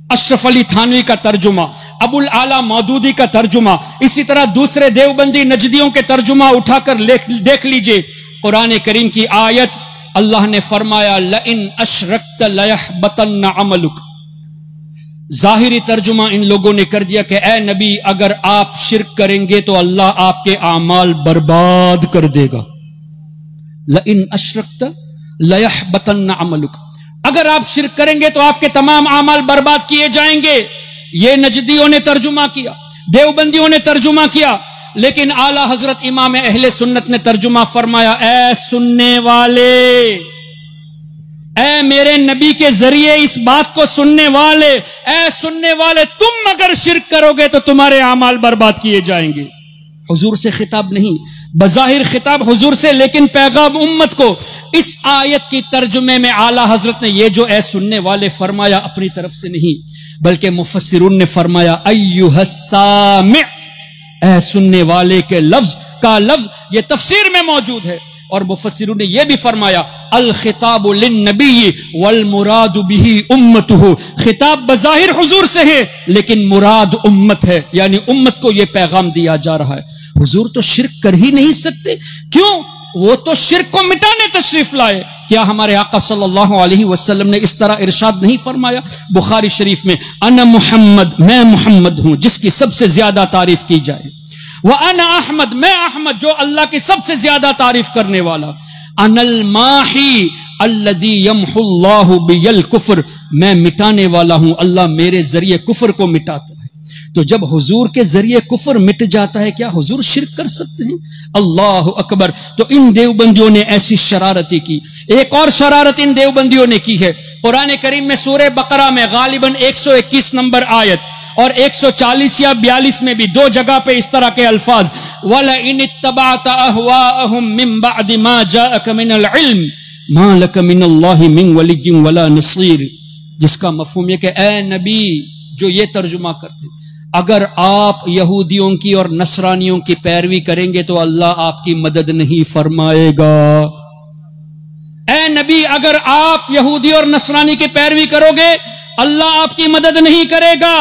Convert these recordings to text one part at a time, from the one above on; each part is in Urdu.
اشرف علی تھانوی کا ترجمہ، ابو الاعلی مودودی کا ترجمہ، اسی طرح دوسرے دیوبندی نجدیوں کے ترجمہ اٹھا کر دیکھ لیجئے. قرآن کریم کی آیت اللہ نے فرمایا لئن اشرکت لیحبطن عملک. ظاہری ترجمہ ان لوگوں نے کر دیا کہ اے نبی اگر آپ شرک کریں گے تو اللہ آپ کے اعمال برباد کر دے گا. لئن اشرکت لیحبطن عملک، اگر آپ شرک کریں گے تو آپ کے تمام اعمال برباد کیے جائیں گے. یہ نجدیوں نے ترجمہ کیا، دیوبندیوں نے ترجمہ کیا، لیکن اعلی حضرت امام اہل سنت نے ترجمہ فرمایا اے سننے والے، اے میرے نبی کے ذریعے اس بات کو سننے والے، اے سننے والے، تم اگر شرک کرو گے تو تمہارے اعمال برباد کیے جائیں گے. حضور سے خطاب نہیں، بظاہر خطاب حضور سے، لیکن پیغام امت کو. اس آیت کی ترجمے میں اعلی حضرت نے یہ جو اے سننے والے فرمایا اپنی طرف سے نہیں، بلکہ مفسرون نے فرمایا ایھا السامع، اے سننے والے کے لفظ یہ تفسیر میں موجود ہے. اور مفسرون نے یہ بھی فرمایا الخطاب للنبی والمراد به امته، خطاب بظاہر حضور سے ہے لیکن مراد امت ہے، یعنی امت کو یہ پیغام دیا جا رہا ہے. حضور تو شرک کر ہی نہیں سکتے، کیوں؟ وہ تو شرک کو مٹانے تشریف لائے. کیا ہمارے آقا صلی اللہ علیہ وسلم نے اس طرح ارشاد نہیں فرمایا بخاری شریف میں انا محمد، میں محمد ہوں جس کی سب سے زیادہ تعریف کی جائے، وَأَنَا احمد، میں احمد جو اللہ کی سب سے زیادہ تعریف کرنے والا، اَنَا الْمَاحِي الَّذِي يَمْحُ اللَّهُ بِيَ الْكُفْرِ، میں مٹانے والا ہوں، اللہ میرے ذریعے کفر کو مٹاتا ہے. تو جب حضور کے ذریعے کفر مٹ جاتا ہے کیا حضور شرک کر سکتے ہیں؟ اللہ اکبر. تو ان دیوبندیوں نے ایسی شرارتی کی. ایک اور شرارت ان دیوبندیوں نے کی ہے. قرآن کریم میں سورہ بقرہ میں غالباً 121 نمبر آیت اور 140 یا 42 میں بھی دو جگہ پہ اس طرح کے الفاظ وَلَئِنِ اتَّبَعْتَ أَهْوَاءَهُمْ مِنْ بَعْدِ مَا جَاءَكَ مِنَ الْعِلْمِ مَا لَكَ مِنَ اللَّهِ مِنْ وَلِيٍّ وَلَا نَصِيرٍ، جس کا مفہوم یہ کہ اے نبی جو یہ ترجمہ کرتے اگر آپ یہودیوں کی اور نصرانیوں کی پیروی کریں گے تو اللہ آپ کی مدد نہیں فرمائے گا. اے نبی اگر آپ یہودی اور نصرانی کی پیروی کرو گے اللہ آپ کی مدد نہیں کرے گا.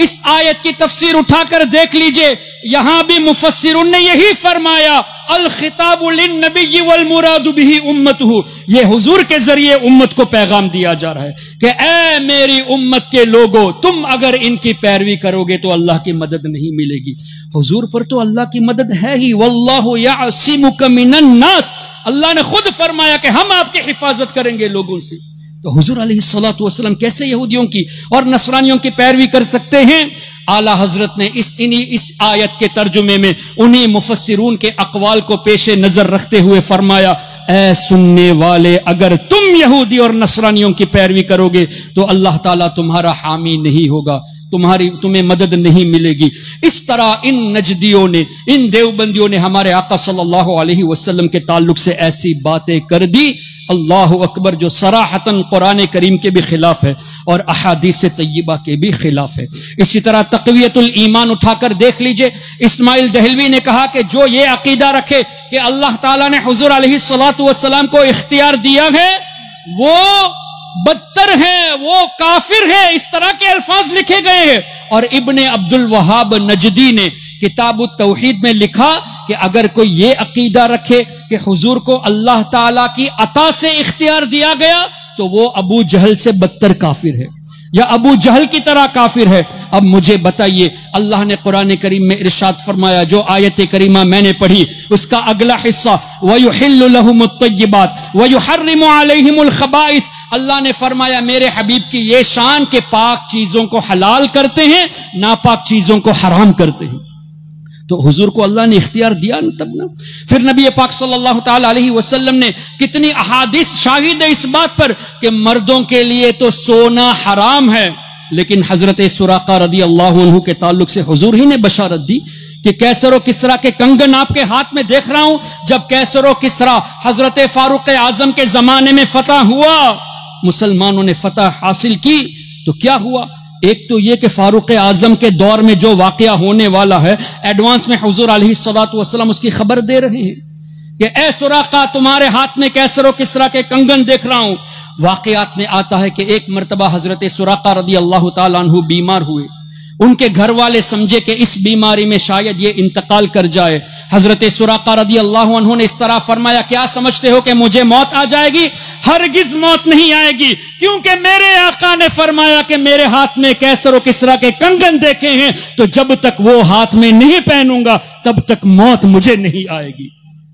اس آیت کی تفسیر اٹھا کر دیکھ لیجئے، یہاں بھی مفسرون نے یہی فرمایا الخطاب للنبی والمراد به امته، یہ حضور کے ذریعے امت کو پیغام دیا جا رہا ہے کہ اے میری امت کے لوگوں تم اگر ان کی پیروی کرو گے تو اللہ کی مدد نہیں ملے گی. حضور پر تو اللہ کی مدد ہے ہی، واللہ یعصمک من الناس، اللہ نے خود فرمایا کہ ہم آپ کی حفاظت کریں گے لوگوں سے. تو حضور علیہ الصلوۃ والسلام کیسے یہودیوں کی اور نصرانیوں کی پیروی کر سکتے ہیں؟ اعلی حضرت نے اس آیت کے ترجمے میں انہی مفسرون کے اقوال کو پیش نظر رکھتے ہوئے فرمایا اے سننے والے اگر تم یہودی اور نصرانیوں کی پیروی کرو گے تو اللہ تعالیٰ تمہارا حامی نہیں ہوگا، تمہیں مدد نہیں ملے گی. اس طرح ان نجدیوں نے، ان دیوبندیوں نے ہمارے آقا صلی اللہ علیہ وسلم کے تعلق سے ایسی باتیں کر دی اللہ اکبر جو صراحتاً قرآن کریم کے بھی خلاف ہے اور احادیث طیبہ کے بھی خلاف ہے. اسی طرح تقویت الایمان اٹھا کر دیکھ لیجئے، اسماعیل دہلوی نے کہا کہ جو یہ عقیدہ رکھے کہ اللہ تعالیٰ نے حضور علیہ الصلوۃ والسلام کو اختیار دیا ہے وہ بدتر ہے، وہ کافر ہے، اس طرح کے الفاظ لکھے گئے ہیں. اور ابن عبد الوہاب نجدی نے کتاب التوحید میں لکھا کہ اگر کوئی یہ عقیدہ رکھے کہ حضور کو اللہ تعالیٰ کی عطا سے اختیار دیا گیا تو وہ ابو جہل سے بدتر کافر ہے یا ابو جہل کی طرح کافر ہے. اب مجھے بتائیے، اللہ نے قرآن کریم میں ارشاد فرمایا، جو آیت کریمہ میں نے پڑھی اس کا اگلا حصہ وَيُحِلُّ لَهُمُ الطَّيِّبَاتِ وَيُحَرِّمُ عَلَيْهِمُ الْخَبَائِثِ، اللہ نے فرمایا میرے حبیب کی یہ شان کہ پاک چیزوں کو حلال کرتے ہیں، ناپاک چیزوں کو حرام کرتے ہیں. تو حضور کو اللہ نے اختیار دیا تب نا. پھر نبی پاک صلی اللہ تعالی علیہ وسلم نے کتنی احادیث شاہد ہے اس بات پر کہ مردوں کے لیے تو سونا حرام ہے، لیکن حضرت سراقہ رضی اللہ عنہ کے تعلق سے حضور ہی نے بشارت دی کہ کیسر و کسرا کے کنگن آپ کے ہاتھ میں دیکھ رہا ہوں. جب کیسر و کسرا حضرت فاروق اعظم کے زمانے میں فتح ہوا، مسلمانوں نے فتح حاصل کی، تو کیا ہوا؟ ایک تو یہ کہ فاروق اعظم کے دور میں جو واقعہ ہونے والا ہے ایڈوانس میں حضور علیہ الصلوۃ والسلام اس کی خبر دے رہے ہیں کہ اے سراقہ تمہارے ہاتھ میں کیسر و کسرا کے کنگن دیکھ رہا ہوں۔ واقعات میں آتا ہے کہ ایک مرتبہ حضرت سراقہ رضی اللہ تعالیٰ عنہ بیمار ہوئے، ان کے گھر والے سمجھے کہ اس بیماری میں شاید یہ انتقال کر جائے۔ حضرت سراقہ رضی اللہ عنہ نے اس طرح فرمایا، کیا سمجھتے ہو کہ مجھے موت آ جائے گی؟ ہرگز موت نہیں آئے گی، کیونکہ میرے آقا نے فرمایا کہ میرے ہاتھ میں کیسر و کسرا کے کنگن دیکھے ہیں، تو جب تک وہ ہاتھ میں نہیں پہنوں گا تب تک موت مجھے نہیں آئے گی۔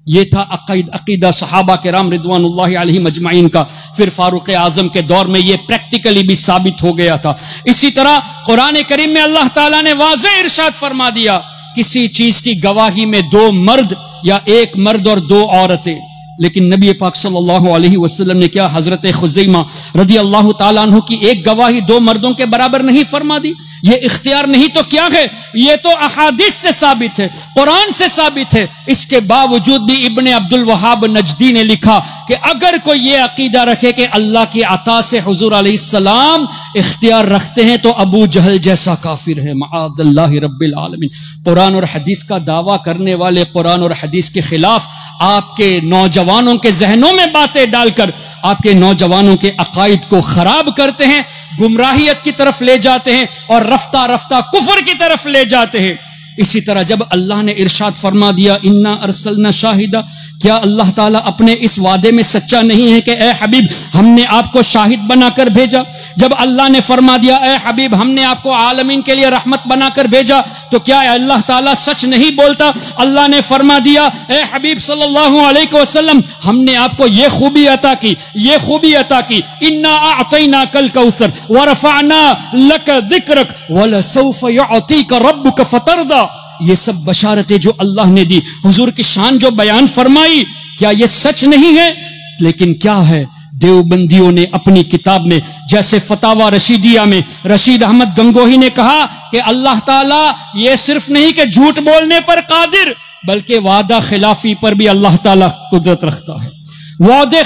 یہ تھا عقیدہ صحابہ کرام رضوان اللہ علیہم اجمعین کا۔ پھر فاروق اعظم کے دور میں یہ پریکٹیکلی بھی ثابت ہو گیا تھا۔ اسی طرح قرآن کریم میں اللہ تعالیٰ نے واضح ارشاد فرما دیا، کسی چیز کی گواہی میں 2 مرد یا 1 مرد اور 2 عورتیں، لیکن نبی پاک صلی اللہ علیہ وسلم نے کیا حضرت خزیمہ رضی اللہ تعالیٰ عنہ کی ایک گواہی 2 مردوں کے برابر نہیں فرما دی؟ یہ اختیار نہیں تو کیا ہے؟ یہ تو احادیث سے ثابت ہے، قرآن سے ثابت ہے۔ اس کے باوجود بھی ابن عبد الوہاب نجدی نے لکھا کہ اگر کوئی یہ عقیدہ رکھے کہ اللہ کی عطا سے حضور علیہ السلام اختیار رکھتے ہیں تو ابو جہل جیسا کافر ہے، معاذ اللہ رب العالمین۔ قرآن اور حدیث کا دعویٰ کرنے والے قرآن اور حدیث کے خلاف آپ کے نوجوانوں کے ذہنوں میں باتیں ڈال کر آپ کے نوجوانوں کے عقائد کو خراب کرتے ہیں، گمراہیت کی طرف لے جاتے ہیں اور رفتہ رفتہ کفر کی طرف لے جاتے ہیں۔ اسی طرح جب اللہ نے ارشاد فرما دیا انا ارسلنا شاہدہ، کیا اللہ تعالیٰ اپنے اس وعدے میں سچا نہیں ہے کہ اے حبیب ہم نے آپ کو شاہد بنا کر بھیجا؟ جب اللہ نے فرما دیا اے حبیب ہم نے آپ کو عالمین کے لیے رحمت بنا کر بھیجا، تو کیا اللہ تعالیٰ سچ نہیں بولتا؟ اللہ نے فرما دیا اے حبیب صلی اللہ علیہ وسلم ہم نے آپ کو یہ خوبی عطا کی، یہ خوبی عطا کی، انا اعطیناک الکوثر ورفعنا لک ذکرک ولسوف یعطیک ربک فترضی۔ یہ سب بشارتیں جو اللہ نے دی، حضور کی شان جو بیان فرمائی، کیا یہ سچ نہیں ہے؟ لیکن کیا ہے، دیوبندیوں نے اپنی کتاب میں جیسے فتاوی رشیدیہ میں رشید احمد گنگوہی نے کہا کہ اللہ تعالیٰ یہ صرف نہیں کہ جھوٹ بولنے پر قادر، بلکہ وعدہ خلافی پر بھی اللہ تعالیٰ قدرت رکھتا ہے، وعدے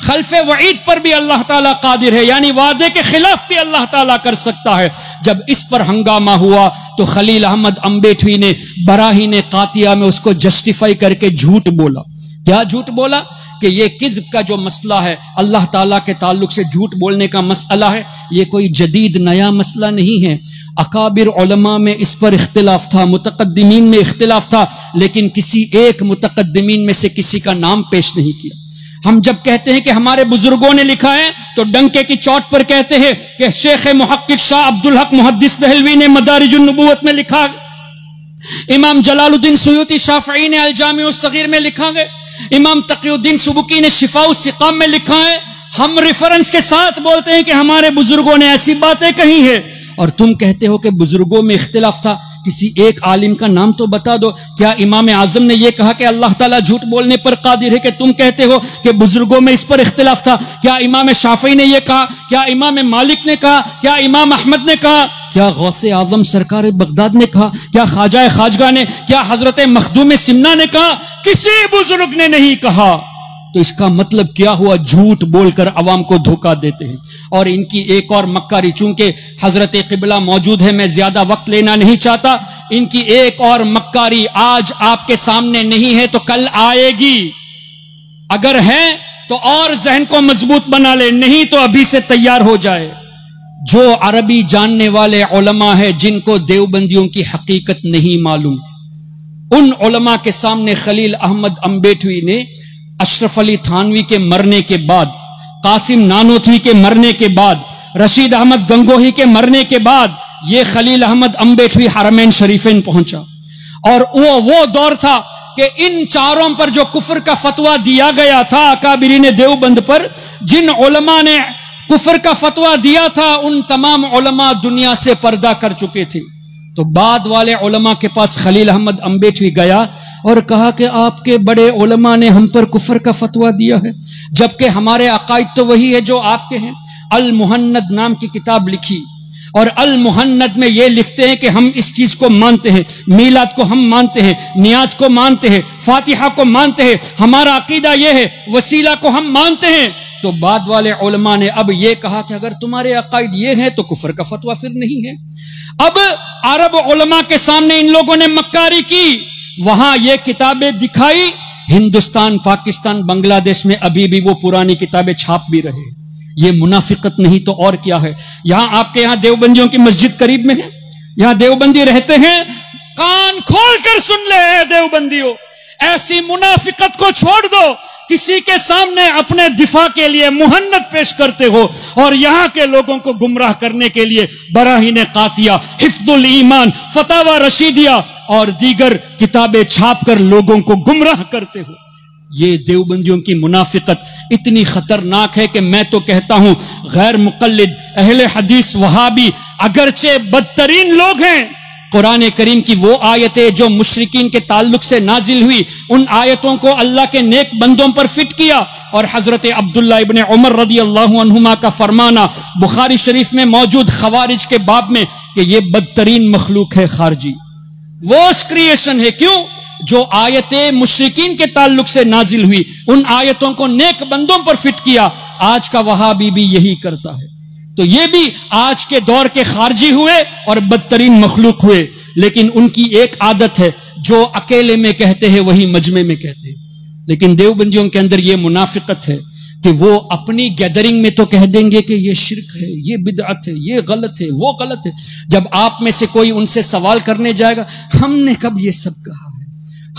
خلف وعید پر بھی اللہ تعالیٰ قادر ہے، یعنی وعدے کے خلاف بھی اللہ تعالیٰ کر سکتا ہے۔ جب اس پر ہنگامہ ہوا تو خلیل احمد امبیٹوی نے براہین قاطعہ میں اس کو جسٹیفائی کر کے جھوٹ بولا۔ کیا جھوٹ بولا؟ کہ یہ کذب کا جو مسئلہ ہے، اللہ تعالیٰ کے تعلق سے جھوٹ بولنے کا مسئلہ ہے، یہ کوئی جدید نیا مسئلہ نہیں ہے۔ اکابر علماء میں اس پر اختلاف تھا، متقدمین میں اختلاف تھا، لیکن کسی ایک متقدمین میں سے کسی کا نام پیش نہیں کیا۔ ہم جب کہتے ہیں کہ ہمارے بزرگوں نے لکھا ہے تو ڈنکے کی چوٹ پر کہتے ہیں کہ شیخ محقق شاہ عبدالحق محدث دہلوی نے مدارج النبوت میں لکھا، امام جلال الدین سیوطی شافعی نے الجامع الصغیر میں لکھا ہے، امام تقی الدین سبکی نے شفاء السقام میں لکھا ہے۔ ہم ریفرنس کے ساتھ بولتے ہیں کہ ہمارے بزرگوں نے ایسی باتیں کہی ہیں، اور تم کہتے ہو کہ بزرگوں میں اختلاف تھا، کسی ایک عالم کا نام تو بتا دو۔ کیا امام اعظم نے یہ کہا کہ اللہ تعالیٰ جھوٹ بولنے پر قادر ہے کہ تم کہتے ہو کہ بزرگوں میں اس پر اختلاف تھا؟ کیا امام شافعی نے یہ کہا؟ کیا امام مالک نے کہا؟ کیا امام احمد نے کہا؟ کیا غوث اعظم سرکار بغداد نے کہا؟ کیا خواجہ خواجگاہ نے؟ کیا حضرت مخدوم سمنا نے کہا؟ کسی بزرگ نے نہیں کہا۔ تو اس کا مطلب کیا ہوا؟ جھوٹ بول کر عوام کو دھوکہ دیتے ہیں۔ اور ان کی ایک اور مکاری، چونکہ حضرت قبلہ موجود ہے میں زیادہ وقت لینا نہیں چاہتا، ان کی ایک اور مکاری آج آپ کے سامنے نہیں ہے تو کل آئے گی۔ اگر ہے تو اور ذہن کو مضبوط بنا لے، نہیں تو ابھی سے تیار ہو جائے۔ جو عربی جاننے والے علماء ہیں جن کو دیوبندیوں کی حقیقت نہیں معلوم، ان علماء کے سامنے خلیل احمد امبیٹوی نے اشرف علی تھانوی کے مرنے کے بعد، قاسم نانوتوی کے مرنے کے بعد، رشید احمد گنگوہی کے مرنے کے بعد یہ خلیل احمد امبیٹوی حرمین شریفین پہنچا، اور وہ دور تھا کہ ان چاروں پر جو کفر کا فتویٰ دیا گیا تھا، اکابرین دیوبند پر جن علماء نے کفر کا فتویٰ دیا تھا، ان تمام علماء دنیا سے پردہ کر چکے تھے۔ تو بعد والے علماء کے پاس خلیل احمد امبیٹوی گیا اور کہا کہ آپ کے بڑے علماء نے ہم پر کفر کا فتویٰ دیا ہے، جبکہ ہمارے عقائد تو وہی ہے جو آپ کے ہیں۔ المہند نام کی کتاب لکھی، اور المہند میں یہ لکھتے ہیں کہ ہم اس چیز کو مانتے ہیں، میلاد کو ہم مانتے ہیں، نیاز کو مانتے ہیں، فاتحہ کو مانتے ہیں، ہمارا عقیدہ یہ ہے، وسیلہ کو ہم مانتے ہیں۔ تو بعد والے علماء نے اب یہ کہا کہ اگر تمہارے عقائد یہ ہیں تو کفر کا فتویٰ پھر نہیں ہے۔ اب عرب علماء کے سامنے ان لوگوں نے مکاری کی، وہاں یہ کتابیں دکھائی، ہندوستان، پاکستان، بنگلہ دیش میں ابھی بھی وہ پرانی کتابیں چھاپ بھی رہے. یہ منافقت نہیں تو اور کیا ہے؟ یہاں آپ کے یہاں دیوبندیوں کی مسجد قریب میں ہے، یہاں دیوبندی رہتے ہیں، کان کھول کر سن لے اے دیوبندیوں، ایسی منافقت کو چھوڑ دو. کسی کے سامنے اپنے دفاع کے لیے مہند پیش کرتے ہو اور یہاں کے لوگوں کو گمراہ کرنے کے لیے براہین قاطیہ، حفظ الایمان، فتاوی رشیدیہ اور دیگر کتابیں چھاپ کر لوگوں کو گمراہ کرتے ہو. یہ دیوبندیوں کی منافقت اتنی خطرناک ہے کہ میں تو کہتا ہوں غیر مقلد اہل حدیث وہابی اگرچہ بدترین لوگ ہیں، قرآن کریم کی وہ آیتیں جو مشرکین کے تعلق سے نازل ہوئی، ان آیتوں کو اللہ کے نیک بندوں پر فٹ کیا. اور حضرت عبداللہ ابن عمر رضی اللہ عنہما کا فرمانا بخاری شریف میں موجود خوارج کے باب میں کہ یہ بدترین مخلوق ہے خارجی، ورسٹ کریشن ہے. کیوں؟ جو آیتیں مشرکین کے تعلق سے نازل ہوئی ان آیتوں کو نیک بندوں پر فٹ کیا. آج کا وہابی بھی یہی کرتا ہے. تو یہ بھی آج کے دور کے خارجی ہوئے اور بدترین مخلوق ہوئے، لیکن ان کی ایک عادت ہے، جو اکیلے میں کہتے ہیں وہی مجمع میں کہتے ہیں. لیکن دیوبندیوں کے اندر یہ منافقت ہے کہ وہ اپنی گیدرنگ میں تو کہہ دیں گے کہ یہ شرک ہے، یہ بدعت ہے، یہ غلط ہے، وہ غلط ہے. جب آپ میں سے کوئی ان سے سوال کرنے جائے گا، ہم نے کب یہ سب کہا ہے،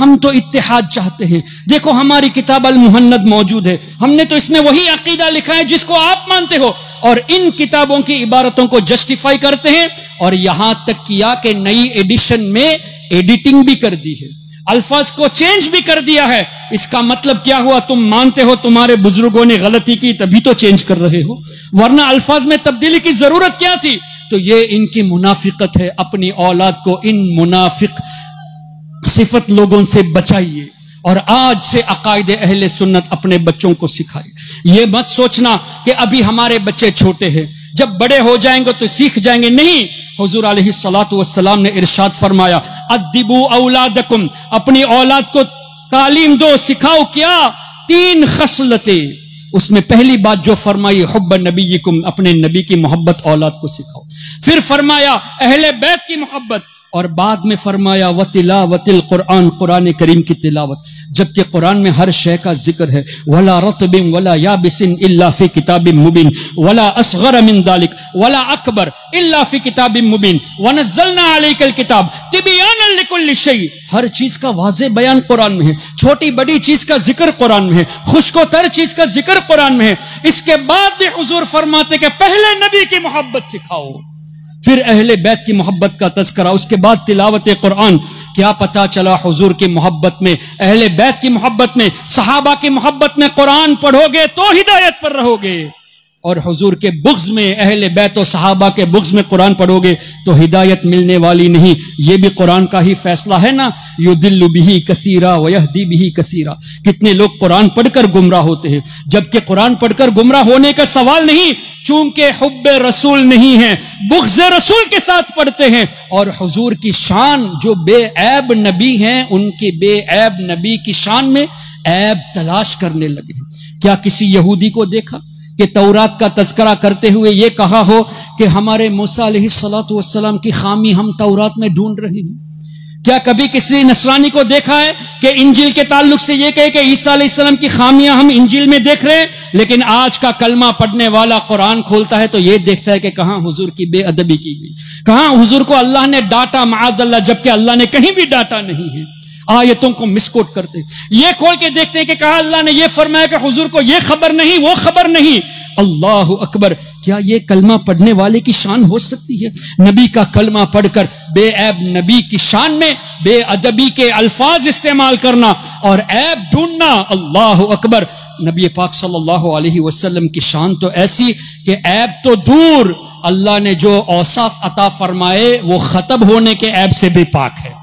ہم تو اتحاد چاہتے ہیں، دیکھو ہماری کتاب المہند موجود ہے، ہم نے تو اس میں وہی عقیدہ لکھا ہے جس کو آپ مانتے ہو. اور ان کتابوں کی عبارتوں کو جسٹیفائی کرتے ہیں، اور یہاں تک کیا کہ نئی ایڈیشن میں ایڈیٹنگ بھی کر دی ہے، الفاظ کو چینج بھی کر دیا ہے. اس کا مطلب کیا ہوا؟ تم مانتے ہو تمہارے بزرگوں نے غلطی کی تبھی تو چینج کر رہے ہو، ورنہ الفاظ میں تبدیلی کی ضرورت کیا تھی؟ تو یہ ان کی منافقت ہے. اپنی اولاد کو ان منافق صفت لوگوں سے بچائیے اور آج سے عقائد اہل سنت اپنے بچوں کو سکھائیے. یہ مت سوچنا کہ ابھی ہمارے بچے چھوٹے ہیں، جب بڑے ہو جائیں گے تو سیکھ جائیں گے. نہیں، حضور علیہ الصلوۃ والسلام نے ارشاد فرمایا ادبوا اولادکم، اپنی اولاد کو تعلیم دو، سکھاؤ. کیا؟ 3 خصلتیں. اس میں پہلی بات جو فرمائی حب نبیکم، اپنے نبی کی محبت اولاد کو سکھاؤ. پھر فرمایا اہل بیت کی محبت، اور بعد میں فرمایا وتلاوت القرآن، قرآن کریم کی تلاوت. جبکہ قرآن میں ہر شے کا ذکر ہے، ولا رطب ولا یابس الا فی کتاب مبین ولا اصغر من ذلک ولا اکبر الا فی کتاب مبین ونزلنا علیک الکتاب تبیانا لکل شیء. ہر چیز کا واضح بیان قرآن میں ہے، چھوٹی بڑی چیز کا ذکر قرآن میں ہے، خشک و تر چیز کا ذکر قرآن میں ہے. اس کے بعد بھی حضور فرماتے کہ پہلے نبی کی محبت سکھاؤ، پھر اہل بیت کی محبت کا تذکرہ، اس کے بعد تلاوت قرآن. کیا پتا چلا حضور کی محبت میں، اہل بیت کی محبت میں، صحابہ کی محبت میں قرآن پڑھو گے تو ہدایت پر رہو گے، اور حضور کے بغض میں، اہل بیت و صحابہ کے بغض میں قرآن پڑھو گے تو ہدایت ملنے والی نہیں. یہ بھی قرآن کا ہی فیصلہ ہے نا، یضل بہ کثیرا ویہدی بہ کثیرا. کتنے لوگ قرآن پڑھ کر گمراہ ہوتے ہیں، جبکہ قرآن پڑھ کر گمراہ ہونے کا سوال نہیں، چونکہ حب رسول نہیں ہے، بغض رسول کے ساتھ پڑھتے ہیں. اور حضور کی شان، جو بے عیب نبی ہیں، ان کے بے عیب نبی کی شان میں عیب تلاش کرنے لگے ہیں. کیا کسی یہودی کو دیکھا کہ تورات کا تذکرہ کرتے ہوئے یہ کہا ہو کہ ہمارے موسیٰ علیہ السلام کی خامی ہم تورات میں ڈھونڈ رہے ہیں؟ کیا کبھی کسی نصرانی کو دیکھا ہے کہ انجیل کے تعلق سے یہ کہے کہ عیسیٰ علیہ السلام کی خامیاں ہم انجیل میں دیکھ رہے ہیں؟ لیکن آج کا کلمہ پڑھنے والا قرآن کھولتا ہے تو یہ دیکھتا ہے کہ کہاں حضور کی بے ادبی کی گئی، کہاں حضور کو اللہ نے ڈانٹا معاذ اللہ، جبکہ اللہ نے کہیں بھی ڈانٹا نہیں ہے. آیتوں کو مسکوٹ کرتے، یہ کھول کے دیکھتے ہیں کہ کہا اللہ نے یہ فرمایا کہ حضور کو یہ خبر نہیں، وہ خبر نہیں. اللہ اکبر! کیا یہ کلمہ پڑھنے والے کی شان ہو سکتی ہے؟ نبی کا کلمہ پڑھ کر بے عیب نبی کی شان میں بے ادبی کے الفاظ استعمال کرنا اور عیب ڈھونڈنا. اللہ اکبر! نبی پاک صلی اللہ علیہ وسلم کی شان تو ایسی کہ عیب تو دور، اللہ نے جو اوصاف عطا فرمائے وہ ختم ہونے کے عیب سے بھی پاک ہے.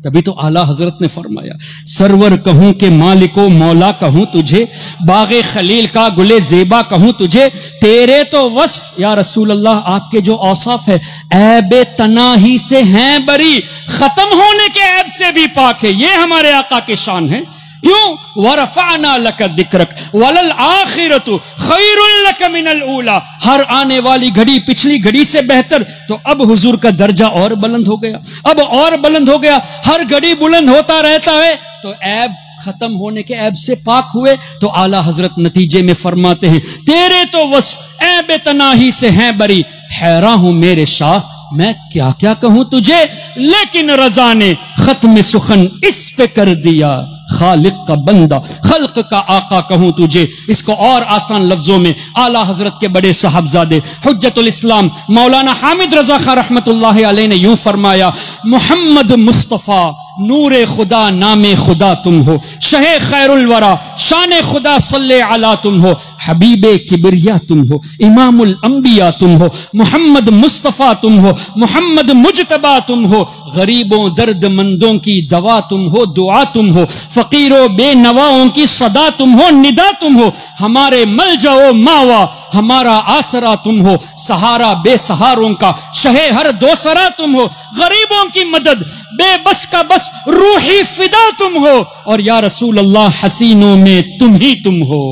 تبھی تو اعلیٰ حضرت نے فرمایا سرور کہوں کہ مالک و مولا کہوں تجھے، باغ خلیل کا گل زیبا کہوں تجھے، تیرے تو وصف یا رسول اللہ آپ کے جو اوصاف ہے عیب تناہی سے ہیں بری، ختم ہونے کے عیب سے بھی پاک ہے. یہ ہمارے آقا کی شان ہے. کیوں؟ وَرَفَعْنَا لَكَ ذِكْرَكَ وَلَلْآخِرَةُ خَيْرٌ لَكَ مِنَ الْأُولَى. ہر آنے والی گھڑی پچھلی گھڑی سے بہتر. تو اب حضور کا درجہ اور بلند ہو گیا، اب اور بلند ہو گیا. ہر گھڑی بلند ہوتا رہتا ہے تو عیب ختم ہونے کے عیب سے پاک ہوئے تو اعلی حضرت نتیجے میں فرماتے ہیں تیرے تو وصف عیب تناہی سے ہیں بری، حیران ہوں میرے شاہ میں کیا کیا کہوں تجھے، لیکن رضا نے ختم سخن اس پہ کر دیا، خالق کا بندہ خلق کا آقا کہوں تجھے۔ اس کو اور آسان لفظوں میں اعلی حضرت کے بڑے صاحبزادے حجت الاسلام مولانا حامد رضا خان رحمت اللہ علیہ نے یوں فرمایا، محمد مصطفیٰ نور خدا نام خدا تم ہو، شہ خیر الورا شان خدا صلی علی تم ہو، حبیب کبریا تم ہو، امام الانبیاء تم ہو، محمد مصطفیٰ تم ہو، محمد مجتبی تم ہو، غریبوں درد مندوں کی دوا تم ہو، دعا تم ہو، فقیروں بے نواؤں کی صدا تم ہو، ندا تم ہو، ہمارے ملجا و ماوا ہمارا آسرا تم ہو، سہارا بے سہاروں کا شہ ہر دوسرا تم ہو، غریبوں کی مدد بے بس کا بس روحی فدا تم ہو، اور یا رسول اللہ حسینوں میں تم ہی تم ہو،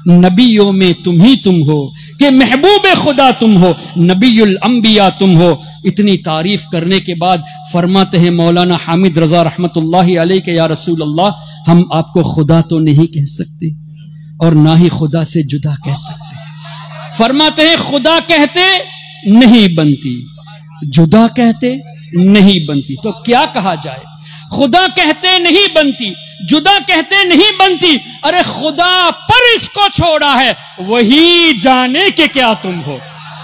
نبیوں میں تم ہی تم ہو، کہ محبوب خدا تم ہو، نبی الانبیاء تم ہو۔ اتنی تعریف کرنے کے بعد فرماتے ہیں مولانا حامد رضا رحمت اللہ علیہ کہ یا رسول اللہ ہم آپ کو خدا تو نہیں کہہ سکتے اور نہ ہی خدا سے جدا کہہ سکتے۔ فرماتے ہیں خدا کہتے نہیں بنتی، جدا کہتے نہیں بنتی، تو کیا کہا جائے؟ خدا کہتے نہیں بنتی، جدا کہتے نہیں بنتی، ارے خدا پر اس کو چھوڑا ہے، وہی جانے کہ کیا تم ہو۔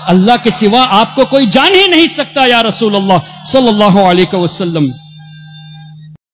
اللہ کے سوا آپ کو کوئی جان ہی نہیں سکتا یا رسول اللہ صلی اللہ علیہ وسلم۔